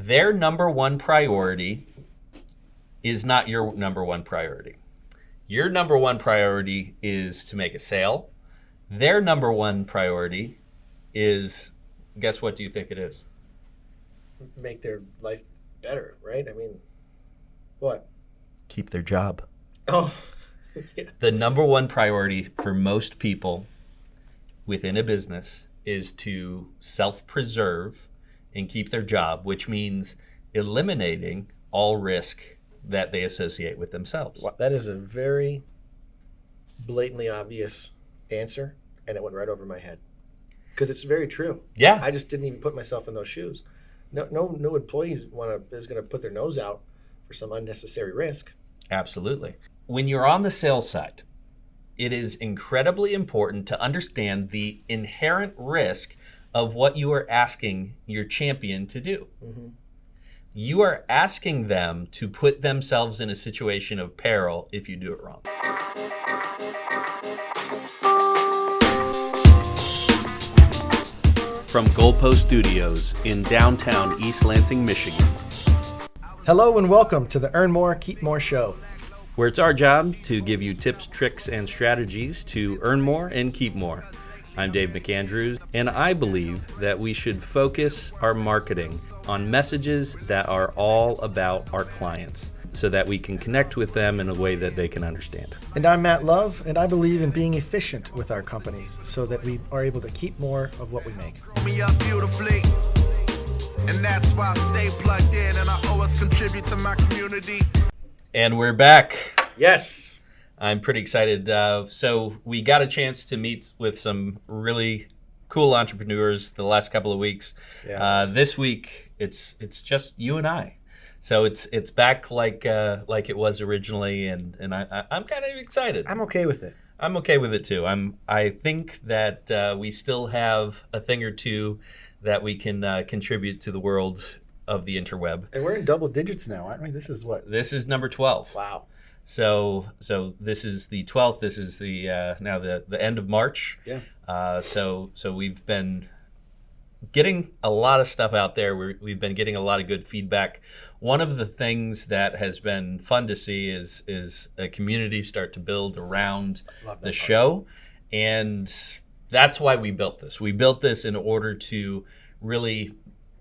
Their number one priority is not your number one priority. Your number one priority is to make a sale. Their number one priority is, guess what do you think it is? Make their life better, right? I mean, what? Keep their job. Oh, yeah. The number one priority for most people within a business is to self-preserve and keep their job, which means eliminating all risk that they associate with themselves. Well, that is a very blatantly obvious answer, and it went right over my head because it's very true. Yeah. I just didn't even put myself in those shoes. No employees is going to put their nose out for some unnecessary risk. Absolutely. When you're on the sales side, it is incredibly important to understand the inherent risk of what you are asking your champion to do. Mm-hmm. You are asking them to put themselves in a situation of peril if you do it wrong. From Goalpost Studios in downtown East Lansing, Michigan, Hello and welcome to the Earn More, Keep More show. where it's our job to give you tips, tricks, and strategies to earn more and keep more. I'm Dave McAndrews, and I believe that we should focus our marketing on messages that are all about our clients so that we can connect with them in a way that they can understand. And I'm Matt Love, and I believe in being efficient with our companies so that we are able to keep more of what we make. Me up beautifully, and that's why I stay plugged in and I always contribute to my community. And we're back. Yes. I'm pretty excited. So we got a chance to meet with some really cool entrepreneurs the last couple of weeks. Yeah. This week, it's just you and I. So it's back like it was originally, and I'm kind of excited. I'm okay with it. I'm okay with it too. I think that we still have a thing or two that we can contribute to the world of the interweb. And we're in double digits now, aren't we? This is what? This is number 12. Wow. So this is the 12th. This is the now the end of March. Yeah. So we've been getting a lot of stuff out there. We've been getting a lot of good feedback. One of the things that has been fun to see is a community start to build around the show, and that's why we built this. We built this in order to really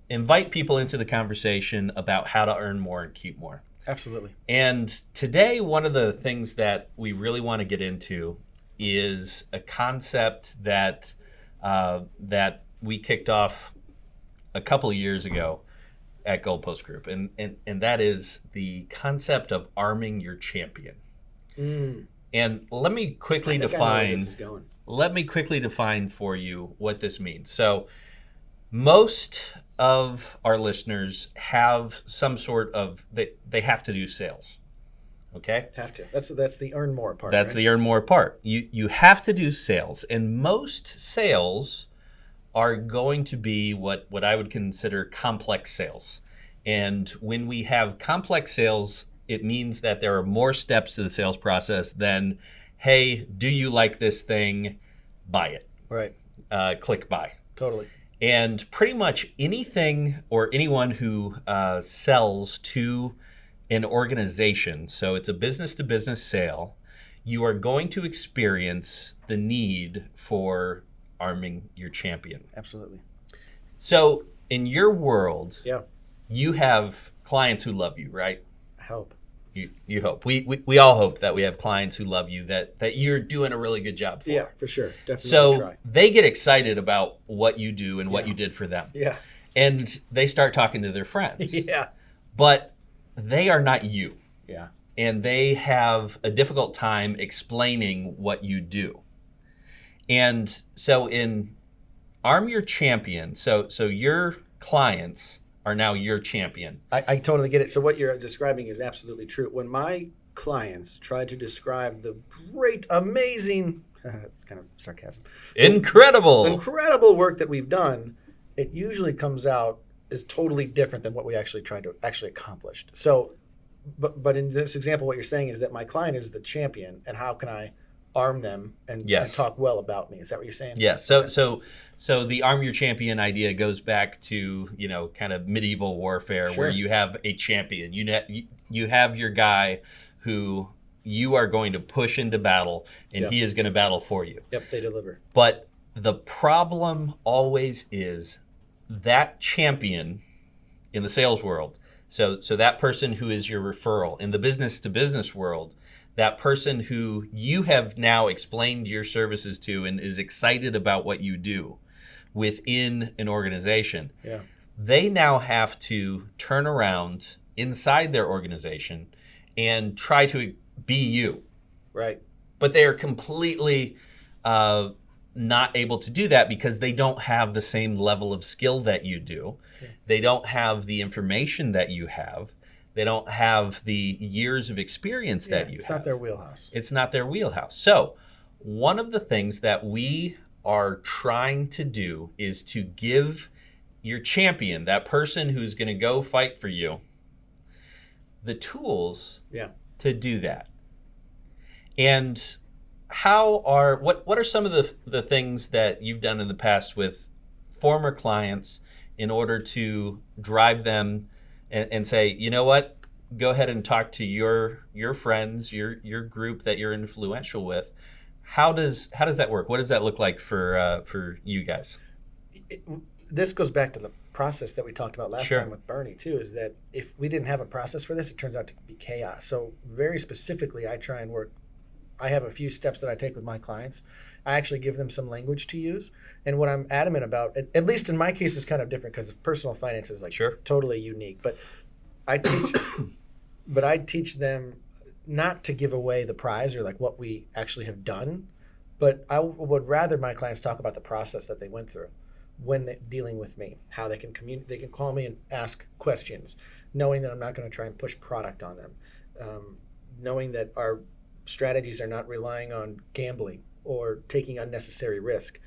invite people into the conversation about how to earn more and keep more. Absolutely. And today, one of the things that we really want to get into is a concept that that we kicked off a couple of years ago at Goalpost Group, and that is the concept of arming your champion. And let me quickly define for you what this means. So most of our listeners have some sort of they have to do sales. Okay? Have to. That's the earn more part. That's right? the earn more part. You have to do sales, and most sales are going to be what I would consider complex sales. And when we have complex sales, it means that there are more steps to the sales process than, hey, do you like this thing? Buy it. Right. Click buy. Totally. And pretty much anything or anyone who sells to an organization, so it's a business-to-business sale, you are going to experience the need for arming your champion. Absolutely. So in your world, Yeah. you have clients who love you, right? I hope. You hope. We all hope that we have clients who love you, that you're doing a really good job for. Yeah, for sure. Definitely So try. they get excited about what you do and what you did for them. Yeah. And they start talking to their friends. Yeah. But they are not you. Yeah. And they have a difficult time explaining what you do. And so in Arm Your Champion, so your clients are now your champion. I totally get it. So what you're describing is absolutely true. When my clients try to describe the great, amazing, it's kind of sarcasm, incredible work that we've done, it usually comes out as totally different than what we actually tried to accomplish. So, but in this example, what you're saying is that my client is the champion, and how can I arm them and talk well about me. Is that what you're saying? Yes. So the arm your champion idea goes back to, kind of medieval warfare where you have a champion. You have your guy who you are going to push into battle, and he is going to battle for you. Yep, they deliver. But the problem always is that champion in the sales world. So that person who is your referral in the business to business world, that person who you have now explained your services to and is excited about what you do within an organization. Yeah. They now have to turn around inside their organization and try to be you. Right. But they are completely not able to do that because they don't have the same level of skill that you do. Yeah. They don't have the information that you have. They don't have the years of experience that you have. It's not their wheelhouse. It's not their wheelhouse. So one of the things that we are trying to do is to give your champion, that person who's going to go fight for you, the tools to do that. And what are some of the things that you've done in the past with former clients in order to drive them and say, you know what, go ahead and talk to your friends, your group that you're influential with. How does that work? What does that look like for you guys? This goes back to the process that we talked about last time with Bernie too, is that if we didn't have a process for this, it turns out to be chaos. So very specifically, I try and work. I have a few steps that I take with my clients. I actually give them some language to use. And what I'm adamant about, at least in my case, is kind of different because personal finance is totally unique. But I teach them not to give away the prize or like what we actually have done, but I would rather my clients talk about the process that they went through when they're dealing with me, how they can communicate. They can call me and ask questions, knowing that I'm not going to try and push product on them, knowing that our strategies are not relying on gambling or taking unnecessary risk.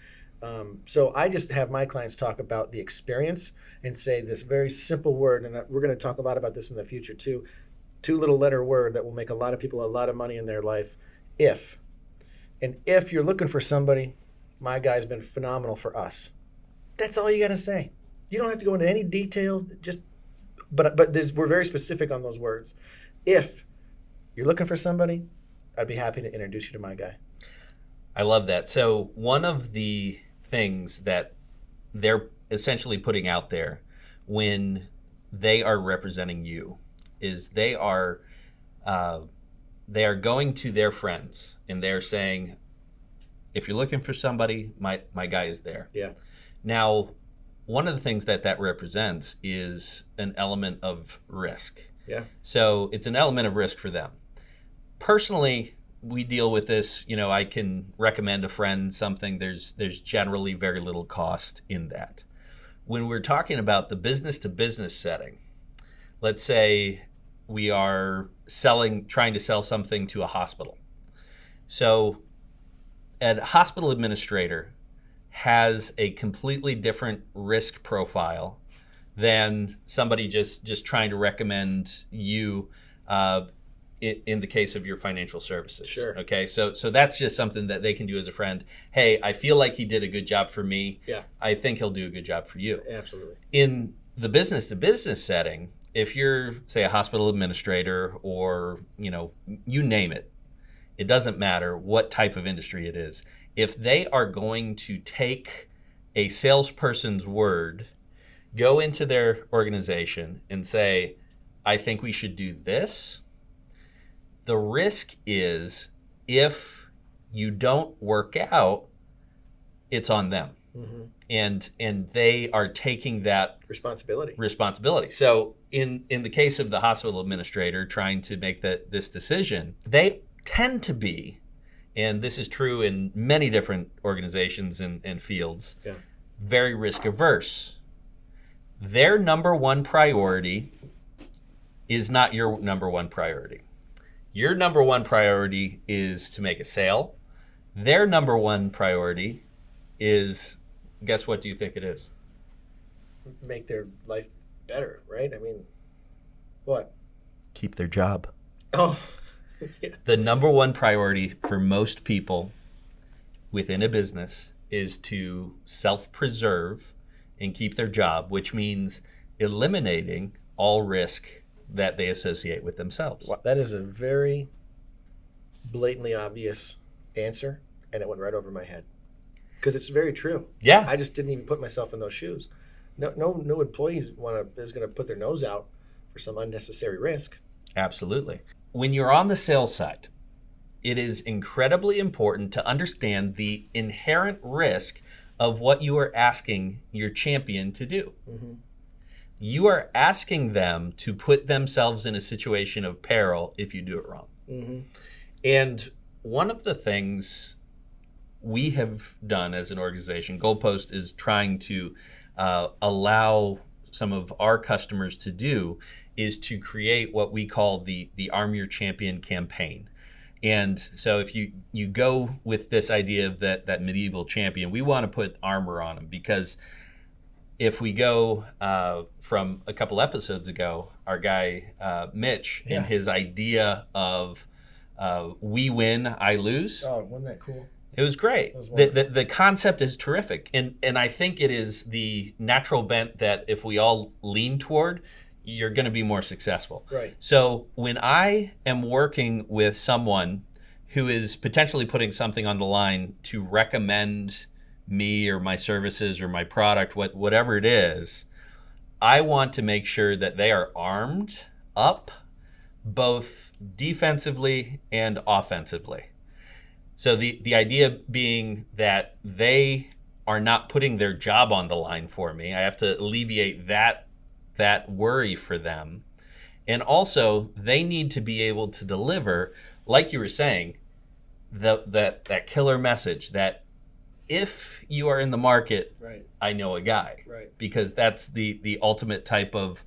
So I just have my clients talk about the experience and say this very simple word, and we're going to talk a lot about this in the future too, 2-letter word that will make a lot of people a lot of money in their life, if. And if you're looking for somebody, my guy's been phenomenal for us. That's all you got to say. You don't have to go into any details, but we're very specific on those words. If you're looking for somebody, I'd be happy to introduce you to my guy. I love that. So one of the things that they're essentially putting out there when they are representing you is they are going to their friends and they're saying, if you're looking for somebody, my guy is there. Yeah. Now, one of the things that represents is an element of risk. Yeah. So it's an element of risk for them. Personally, we deal with this, I can recommend a friend something. There's generally very little cost in that. When we're talking about the business to business setting, let's say we are trying to sell something to a hospital. So a hospital administrator has a completely different risk profile than somebody just trying to recommend you in the case of your financial services. Sure. Okay. So that's just something that they can do as a friend. Hey, I feel like he did a good job for me. Yeah. I think he'll do a good job for you. Absolutely. In the business to business setting, if you're, say, a hospital administrator or, you name it, it doesn't matter what type of industry it is. If they are going to take a salesperson's word, go into their organization and say, I think we should do this, the risk is if you don't work out, it's on them. Mm-hmm. And they are taking that responsibility. So in the case of the hospital administrator trying to make this decision, they tend to be, and this is true in many different organizations and fields, very risk averse. Their number one priority is not your number one priority. Your number one priority is to make a sale. Their number one priority is, guess what do you think it is? Make their life better, right? I mean, what? Keep their job. Oh, Yeah. The number one priority for most people within a business is to self-preserve and keep their job, which means eliminating all risk that they associate with themselves. Well, that is a very blatantly obvious answer, and it went right over my head because it's very true. Yeah. I just didn't even put myself in those shoes. No employees is going to put their nose out for some unnecessary risk. Absolutely. When you're on the sales side, it is incredibly important to understand the inherent risk of what you are asking your champion to do. Mm-hmm. You are asking them to put themselves in a situation of peril if you do it wrong. Mm-hmm. And one of the things we have done as an organization, Goalpost, is trying to allow some of our customers to do is to create what we call the Arm Your Champion campaign. And so if you go with this idea of that medieval champion, we want to put armor on them, because if we go from a couple episodes ago, our guy Mitch and his idea of we win, I lose. Oh, wasn't that cool? It was great. The concept is terrific. And I think it is the natural bent that if we all lean toward, you're going to be more successful. Right. So when I am working with someone who is potentially putting something on the line to recommend me or my services or my product, whatever it is, I want to make sure that they are armed up both defensively and offensively. So the idea being that they are not putting their job on the line for me. I have to alleviate that worry for them. And also, they need to be able to deliver, like you were saying, that killer message that if you are in the market, right, I know a guy. Right. Because that's the ultimate type of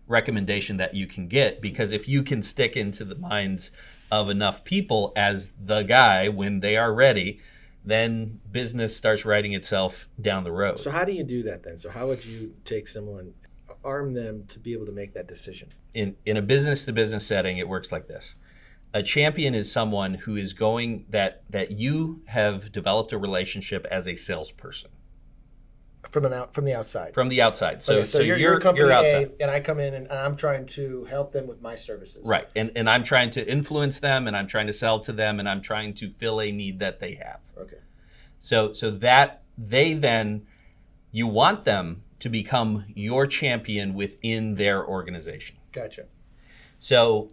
recommendation that you can get. Because if you can stick into the minds of enough people as the guy when they are ready, then business starts writing itself down the road. So how do you do that then? So how would you take someone, arm them to be able to make that decision? In a business-to-business setting, it works like this. A champion is someone who is going that you have developed a relationship as a salesperson. From the outside. From the outside. So, okay, so you're company you're outside. A, and I come in and I'm trying to help them with my services. Right. And I'm trying to influence them, and I'm trying to sell to them, and I'm trying to fill a need that they have. Okay. So that they then, you want them to become your champion within their organization. Gotcha. So,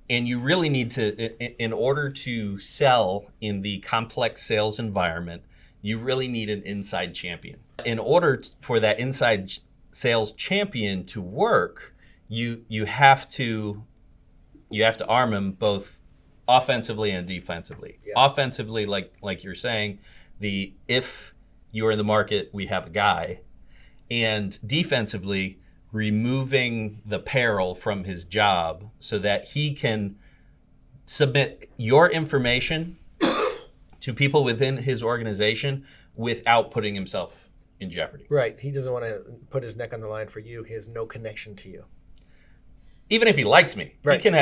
and you really need to, in order to sell in the complex sales environment, you really need an inside champion. In order for that inside sales champion to work, you have to arm him both offensively and defensively. Yeah. Offensively, like you're saying, if you are in the market, we have a guy. And defensively, removing the peril from his job so that he can submit your information to people within his organization without putting himself in jeopardy. Right. He doesn't want to put his neck on the line for you. He has no connection to you. Even if he likes me, right. he can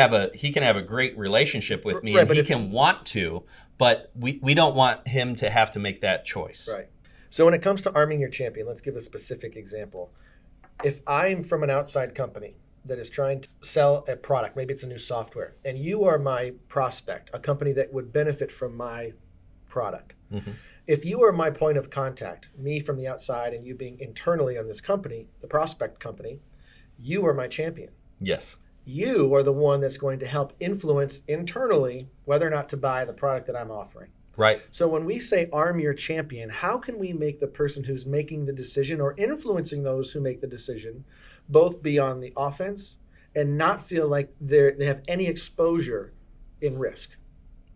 have a great relationship with me, right, and he can want to, but we don't want him to have to make that choice. Right. So when it comes to arming your champion, let's give a specific example. If I'm from an outside company that is trying to sell a product, maybe it's a new software, and you are my prospect, a company that would benefit from my product. Mm-hmm. If you are my point of contact, me from the outside and you being internally on this company, the prospect company, you are my champion. Yes. You are the one that's going to help influence internally whether or not to buy the product that I'm offering. Right. So when we say arm your champion, how can we make the person who's making the decision or influencing those who make the decision both be on the offense and not feel like they have any exposure in risk?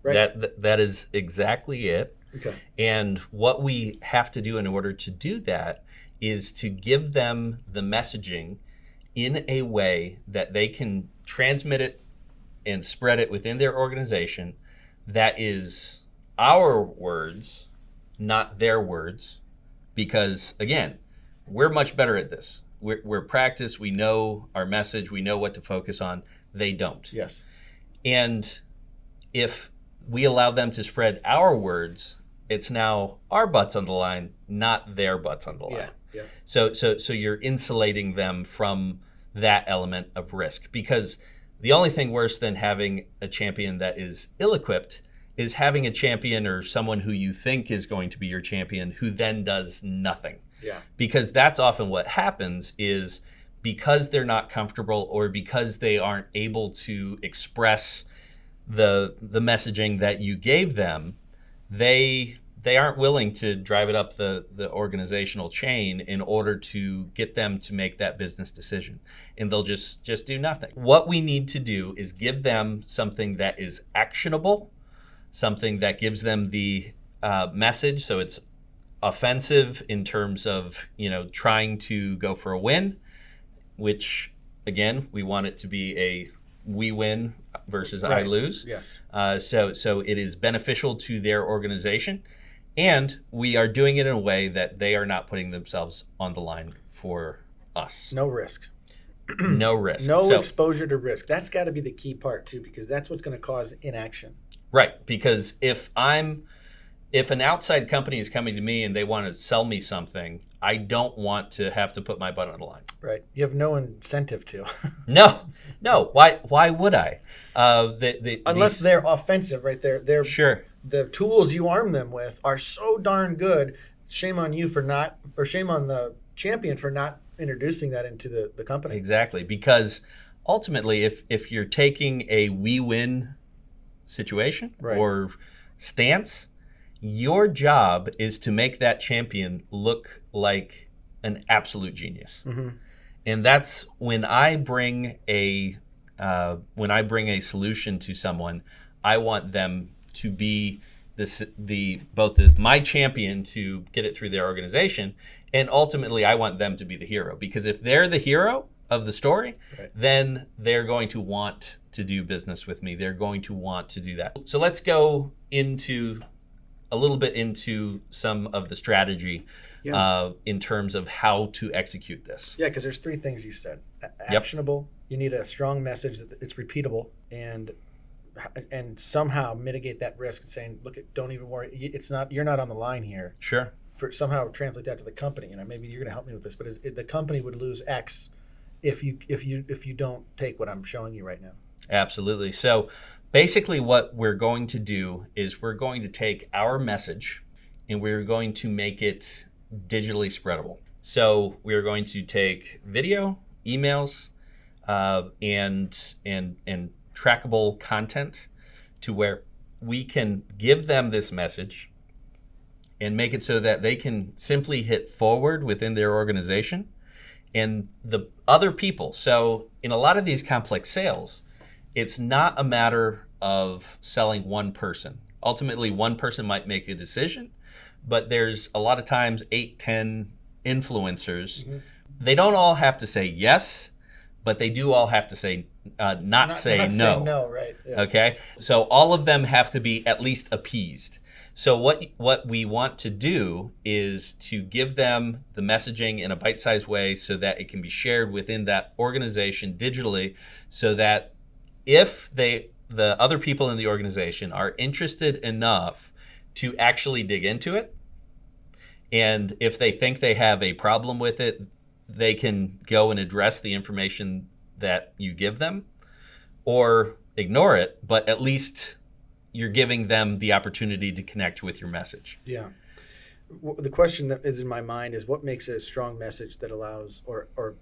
Right? That is exactly it. Okay. And what we have to do in order to do that is to give them the messaging in a way that they can transmit it and spread it within their organization that is our words, not their words, because again, we're much better at this. We're practiced. We know our message. We know what to focus on. They don't. Yes. And if we allow them to spread our words, it's now our butts on the line, not their butts on the line. Yeah. So you're insulating them from that element of risk, because the only thing worse than having a champion that is ill-equipped is having a champion or someone who you think is going to be your champion who then does nothing. Yeah. Because that's often what happens, is because they're not comfortable or because they aren't able to express the messaging that you gave them, they aren't willing to drive it up the organizational chain in order to get them to make that business decision. And they'll just do nothing. What we need to do is give them something that is actionable, something that gives them the message, so it's offensive in terms of, trying to go for a win, which, again, we want it to be a we win versus I lose. Yes. So it is beneficial to their organization, and we are doing it in a way that they are not putting themselves on the line for us. No risk. No risk. No exposure to risk. That's got to be the key part too, because that's what's going to cause inaction. Right. Because if an outside company is coming to me and they want to sell me something, I don't want to have to put my butt on the line. Right. You have no incentive to. No. Why would I? Unless they're offensive, right? They're sure. The tools you arm them with are so darn good. Shame on you shame on the champion for not introducing that into the company. Exactly. Because ultimately, if you're taking a we win situation or stance, your job is to make that champion look like an absolute genius. Mm-hmm. And that's when I bring a solution to someone, I want them to be my champion to get it through their organization, and ultimately I want them to be the hero, because if they're the hero of the story, then they're going to want to do business with me. They're going to want to do that. So let's go into a little bit into some of the strategy in terms of how to execute this. Yeah, because there's three things you said. Actionable. You need a strong message that it's repeatable, and somehow mitigate that risk, saying, look, don't even worry. You're not on the line here. Sure. Somehow translate that to the company. Maybe you're going to help me with this, but the company would lose X if you don't take what I'm showing you right now. Absolutely. So basically what we're going to do is we're going to take our message and we're going to make it digitally spreadable. So we're going to take video, emails, and trackable content to where we can give them this message and make it so that they can simply hit forward within their organization and the other people. So in a lot of these complex sales, it's not a matter of selling one person. Ultimately, one person might make a decision, but there's a lot of times 8, 10 influencers. Mm-hmm. They don't all have to say yes, but they do all have to say not say no. Say no, right? Yeah. Okay, so all of them have to be at least appeased. So what we want to do is to give them the messaging in a bite-sized way so that it can be shared within that organization digitally, so that if the other people in the organization are interested enough to actually dig into it, and if they think they have a problem with it, they can go and address the information that you give them or ignore it, but at least you're giving them the opportunity to connect with your message. Yeah. The question that is in my mind is, what makes a strong message that allows or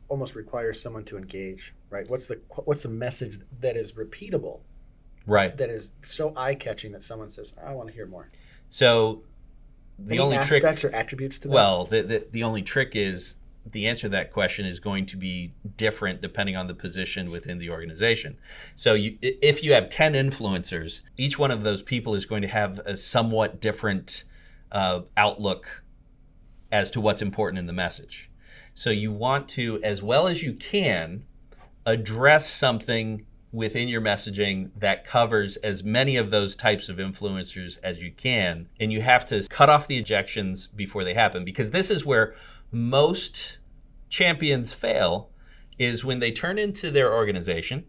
almost requires someone to engage, right? What's the message that is repeatable, right? That is so eye-catching that someone says, I want to hear more. So the only aspects or attributes to that? Well, the only trick is the answer to that question is going to be different depending on the position within the organization. So if you have 10 influencers, each one of those people is going to have a somewhat different outlook as to what's important in the message. So you want to, as well as you can, address something within your messaging that covers as many of those types of influencers as you can. And you have to cut off the objections before they happen, because this is where most champions fail, is when they turn into their organization,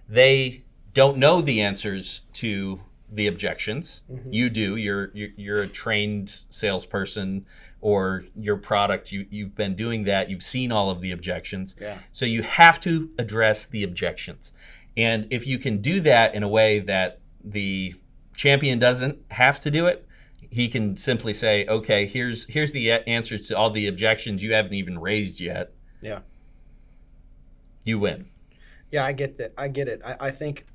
they don't know the answers to the objections. You do. You're a trained salesperson, or your product, you've been doing that. You've seen all of the objections. Yeah. So you have to address the objections. And if you can do that in a way that the champion doesn't have to do it, he can simply say, okay, here's the answers to all the objections you haven't even raised yet. Yeah. You win. Yeah, I get that. I get it. I think,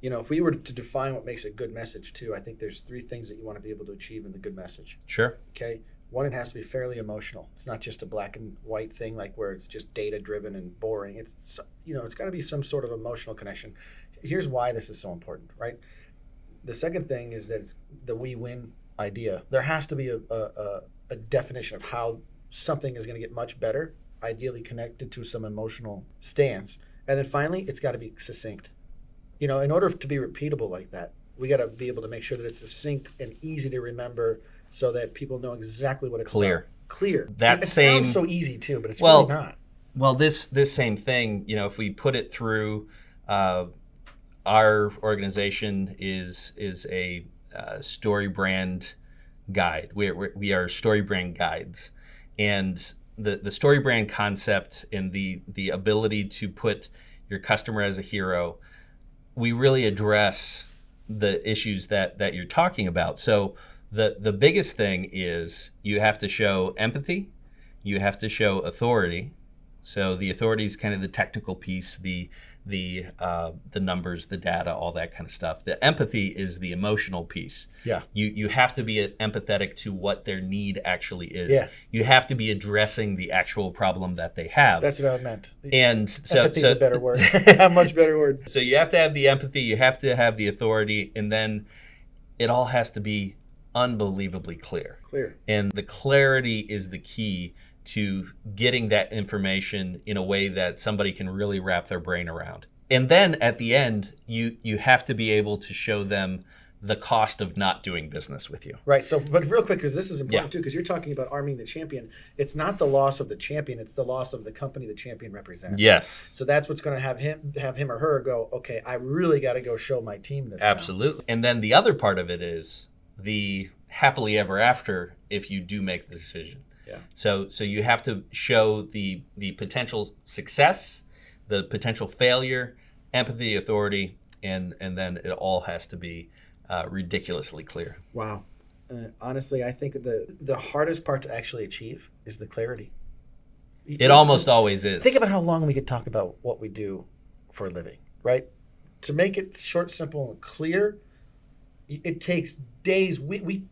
if we were to define what makes a good message too, I think there's 3 things that you want to be able to achieve in the good message. Sure. Okay. One, it has to be fairly emotional. It's not just a black and white thing, like where it's just data driven and boring. It's got to be some sort of emotional connection. Here's why this is so important, right? The second thing is that it's the we win idea. There has to be a definition of how something is going to get much better, ideally connected to some emotional stance. And then finally, it's got to be succinct. In order to be repeatable like that, we got to be able to make sure that it's succinct and easy to remember so that people know exactly what it's about. Clear. It sounds so easy too, but it's really not. Well, this same thing, if we put it through, our organization is a story brand guide. We are story brand guides, and the story brand concept and the ability to put your customer as a hero, we really address the issues that you're talking about. So the biggest thing is you have to show empathy, you have to show authority. So the authority is kind of the technical piece, the numbers, the data, all that kind of stuff. The empathy is the emotional piece. Yeah. You have to be empathetic to what their need actually is. Yeah. You have to be addressing the actual problem that they have. That's what I meant. And empathy is a better word. A much better word. So you have to have the empathy, you have to have the authority, and then it all has to be unbelievably clear. And the clarity is the key to getting that information in a way that somebody can really wrap their brain around. And then at the end, you have to be able to show them the cost of not doing business with you. Right. So, but real quick, because this is important too, because you're talking about arming the champion. It's not the loss of the champion; it's the loss of the company the champion represents. Yes. So that's what's going to have him or her go, okay, I really got to go show my team this. Absolutely. Now. And then the other part of it is the happily ever after if you do make the decision. Yeah. So you have to show the potential success, the potential failure, empathy, authority, and then it all has to be ridiculously clear. Wow. Honestly, I think the hardest part to actually achieve is the clarity. It almost always is. Think about how long we could talk about what we do for a living, right? To make it short, simple, and clear, it takes days.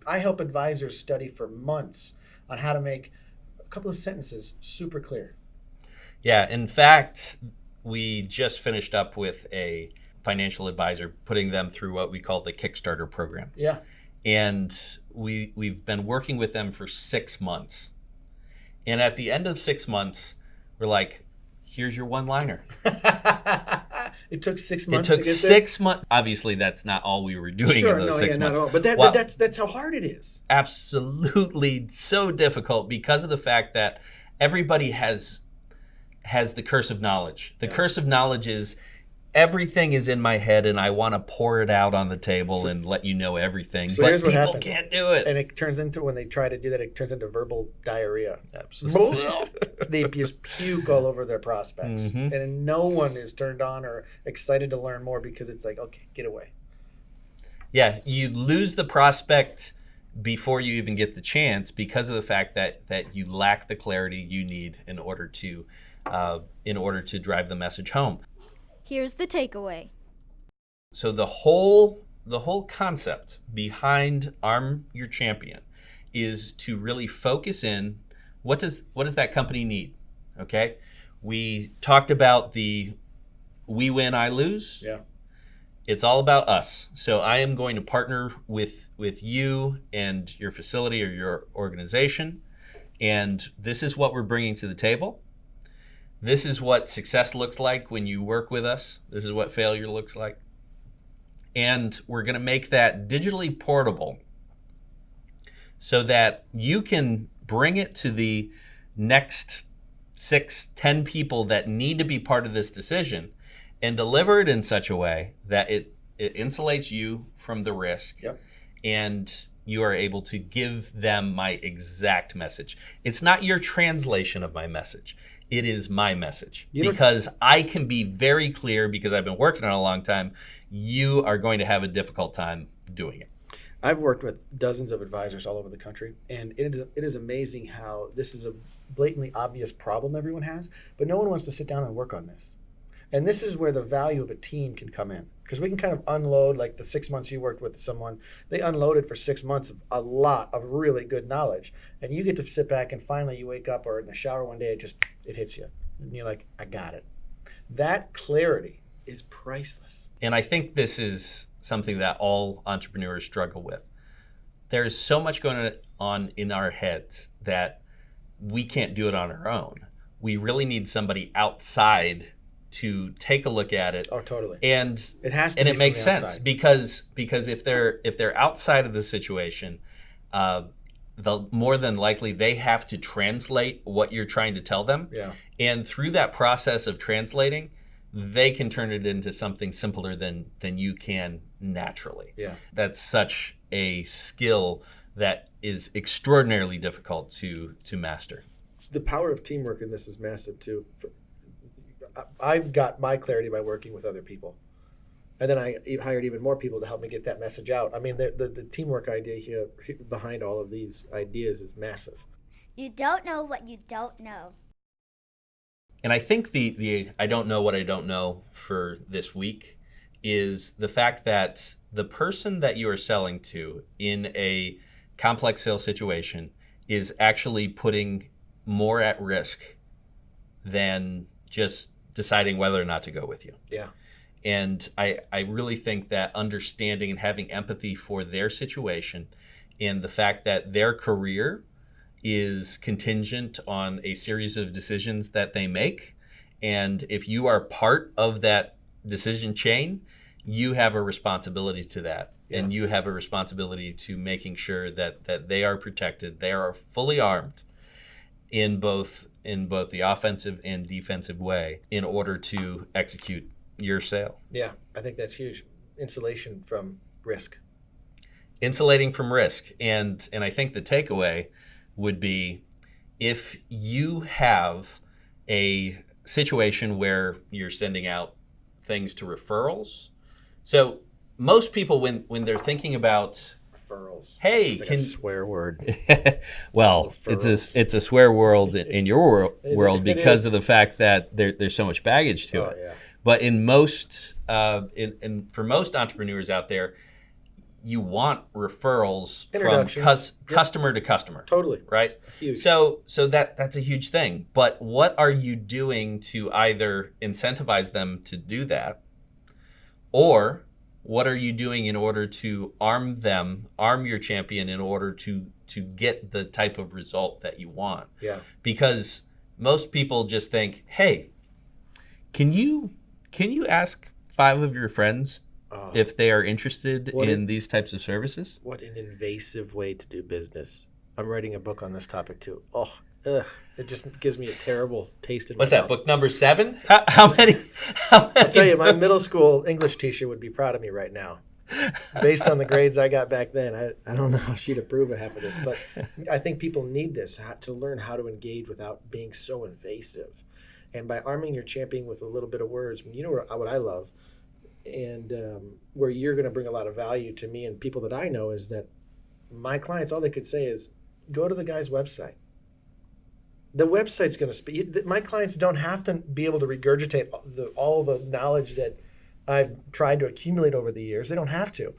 I help advisors study for months on how to make a couple of sentences super clear. Yeah, in fact, we just finished up with a financial advisor, putting them through what we call the Kickstarter program. Yeah. And we've been working with them for 6 months. And at the end of 6 months, we're like, here's your one-liner. It took 6 months. It took 6 months. Obviously, that's not all we were doing in those 6 months. Not at all. But that's how hard it is. Absolutely so difficult because of the fact that everybody has the curse of knowledge. The curse of knowledge is everything is in my head and I want to pour it out on the table and let you know everything. So but here's what people happens. Can't do it. And it turns into, when they try to do that, it turns into verbal diarrhea. Absolutely. They just puke all over their prospects. Mm-hmm. And no one is turned on or excited to learn more because it's like, okay, get away. Yeah, you lose the prospect before you even get the chance because of the fact that you lack the clarity you need in order to drive the message home. Here's the takeaway. So the whole concept behind Arm Your Champion is to really focus in what does that company need? Okay? We talked about the we win, I lose. Yeah. It's all about us. So I am going to partner with you and your facility or your organization, and this is what we're bringing to the table. This is what success looks like when you work with us. This is what failure looks like. And we're going to make that digitally portable so that you can bring it to the next 6, 10 people that need to be part of this decision. and deliver it in such a way that it insulates you from the risk. Yep. And you are able to give them my exact message. It's not your translation of my message. It is my message. Because I can be very clear, because I've been working on it a long time, you are going to have a difficult time doing it. I've worked with dozens of advisors all over the country, and it is amazing how this is a blatantly obvious problem everyone has, but no one wants to sit down and work on this. And this is where the value of a team can come in, because we can kind of unload, like the 6 months you worked with someone, they unloaded for 6 months of a lot of really good knowledge. And you get to sit back and finally you wake up or in the shower one day, it hits you. And you're like, I got it. That clarity is priceless. And I think this is something that all entrepreneurs struggle with. There is so much going on in our heads that we can't do it on our own. We really need somebody outside to take a look at it. Oh, totally. And it has to, and be it makes from the sense outside. because if they're outside of the situation, more than likely they have to translate what you're trying to tell them. Yeah. And through that process of translating, they can turn it into something simpler than you can naturally. Yeah. That's such a skill that is extraordinarily difficult to master. The power of teamwork in this is massive too. I've got my clarity by working with other people. And then I hired even more people to help me get that message out. I mean, the teamwork idea here behind all of these ideas is massive. You don't know what you don't know. And I think the I don't know what I don't know for this week is the fact that the person that you are selling to in a complex sales situation is actually putting more at risk than just deciding whether or not to go with you. Yeah. And I really think that understanding and having empathy for their situation and the fact that their career is contingent on a series of decisions that they make. And if you are part of that decision chain, you have a responsibility to that. Yeah. And you have a responsibility to making sure that they are protected. They are fully armed in both the offensive and defensive way in order to execute your sale. Yeah, I think that's huge. Insulation from risk. Insulating from risk. And I think the takeaway would be if you have a situation where you're sending out things to referrals. So most people, when they're thinking about referrals, hey, it's like a swear word. Well, it's a swear world in your world because of the fact that there's so much baggage to it. Yeah. But in most, for most entrepreneurs out there, you want referrals from customer to customer. Totally. Right? Huge. So that's a huge thing. But what are you doing to either incentivize them to do that, or what are you doing in order to arm your champion in order to get the type of result that you want? Yeah. Because most people just think, hey, can you ask 5 of your friends if they are interested in these types of services? What an invasive way to do business. I'm writing a book on this topic too. It just gives me a terrible taste in my mouth. What's that, book number 7? How many I'll tell you, my middle school English teacher would be proud of me right now. Based on the grades I got back then, I don't know how she'd approve of half of this, but I think people need this to learn how to engage without being so invasive. And by arming your champion with a little bit of words, you know what I love, and where you're going to bring a lot of value to me and people that I know is that my clients, all they could say is, go to the guy's website. The website's going to speak. My clients don't have to be able to regurgitate all the knowledge that I've tried to accumulate over the years. They don't have to.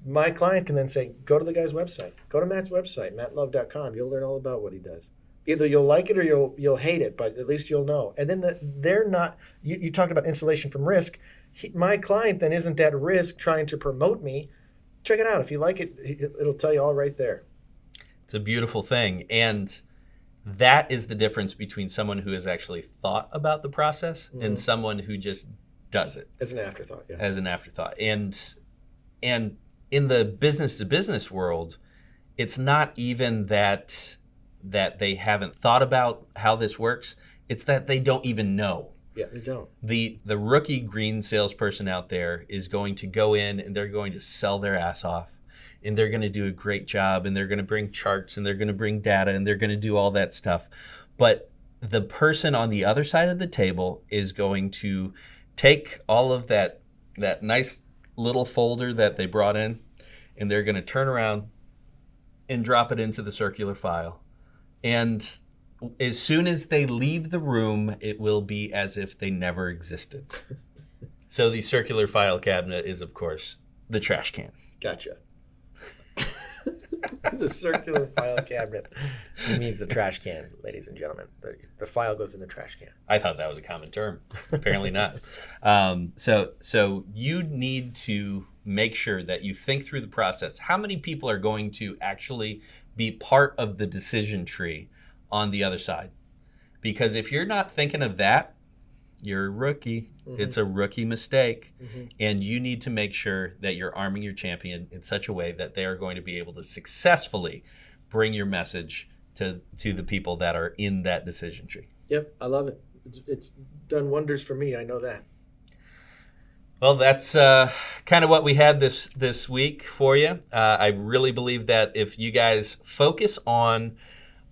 My client can then say, go to the guy's website. Go to Matt's website, mattlove.com. You'll learn all about what he does. Either you'll like it or you'll hate it, but at least you'll know. And then they're not. You talked about insulation from risk. My client then isn't at risk trying to promote me. Check it out. If you like it, it'll tell you all right there. It's a beautiful thing, and that is the difference between someone who has actually thought about the process and someone who just does it as an afterthought. Yeah. As an afterthought, and in the business to business world, it's not even that they haven't thought about how this works. It's that they don't even know Yeah, they don't. The rookie green salesperson out there is going to go in and they're going to sell their ass off, and they're going to do a great job, and they're going to bring charts, and they're going to bring data, and they're going to do all that stuff. But the person on the other side of the table is going to take all of that nice little folder that they brought in, and they're going to turn around and drop it into the circular file. And as soon as they leave the room, it will be as if they never existed. So the circular file cabinet is, of course, the trash can. Gotcha. The circular file cabinet means the trash cans, ladies and gentlemen. The file goes in the trash can. I thought that was a common term. Apparently not. So you need to make sure that you think through the process. How many people are going to actually be part of the decision tree on the other side? Because if you're not thinking of that, you're a rookie. Mm-hmm. It's a rookie mistake. Mm-hmm. And you need to make sure that you're arming your champion in such a way that they are going to be able to successfully bring your message to the people that are in that decision tree. Yep, I love it. It's done wonders for me. I know that. Well, that's kind of what we had this week for you. I really believe that if you guys focus on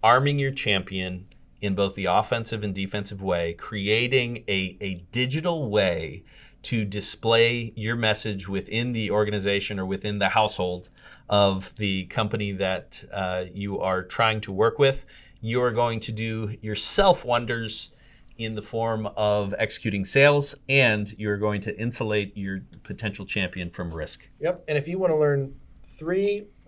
arming your champion in both the offensive and defensive way, creating a digital way to display your message within the organization or within the household of the company that you are trying to work with, you are going to do yourself wonders in the form of executing sales, and you're going to insulate your potential champion from risk. Yep, and if you want to learn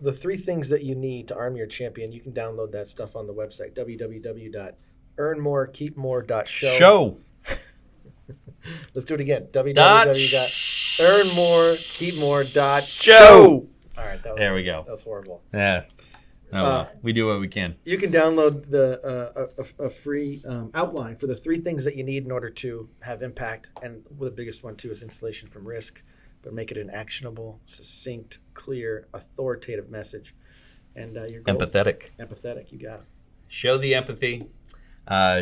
the three things that you need to arm your champion, you can download that stuff on the website, www.earnmorekeepmore.show. Show. Let's do it again. www.earnmorekeepmore.show. All right, there we go. That was horrible. Yeah. Oh, well, we do what we can. You can download a free outline for the three things that you need in order to have impact. And the biggest one, too, is insulation from risk. But make it an actionable, succinct, clear, authoritative message. And your goal, empathetic. Empathetic, you got it. Show the empathy,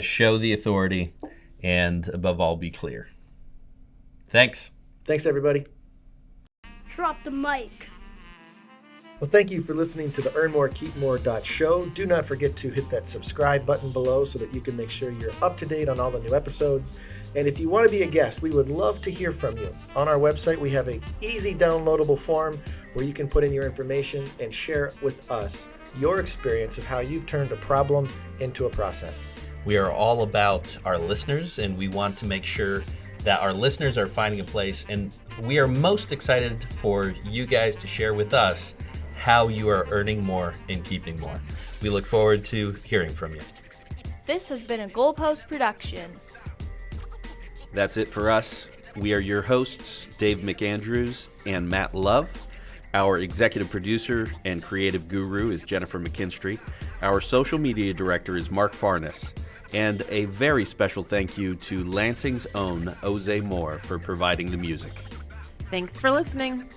show the authority, and above all, be clear. Thanks. Thanks, everybody. Drop the mic. Well, thank you for listening to the EarnMoreKeepMore.show. Do not forget to hit that subscribe button below so that you can make sure you're up to date on all the new episodes. And if you want to be a guest, we would love to hear from you. On our website, we have an easy downloadable form where you can put in your information and share with us your experience of how you've turned a problem into a process. We are all about our listeners, and we want to make sure that our listeners are finding a place. And we are most excited for you guys to share with us how you are earning more and keeping more. We look forward to hearing from you. This has been a Goalpost production. That's it for us. We are your hosts, Dave McAndrews and Matt Love. Our executive producer and creative guru is Jennifer McKinstry. Our social media director is Mark Farnes. And a very special thank you to Lansing's own Jose Moore for providing the music. Thanks for listening.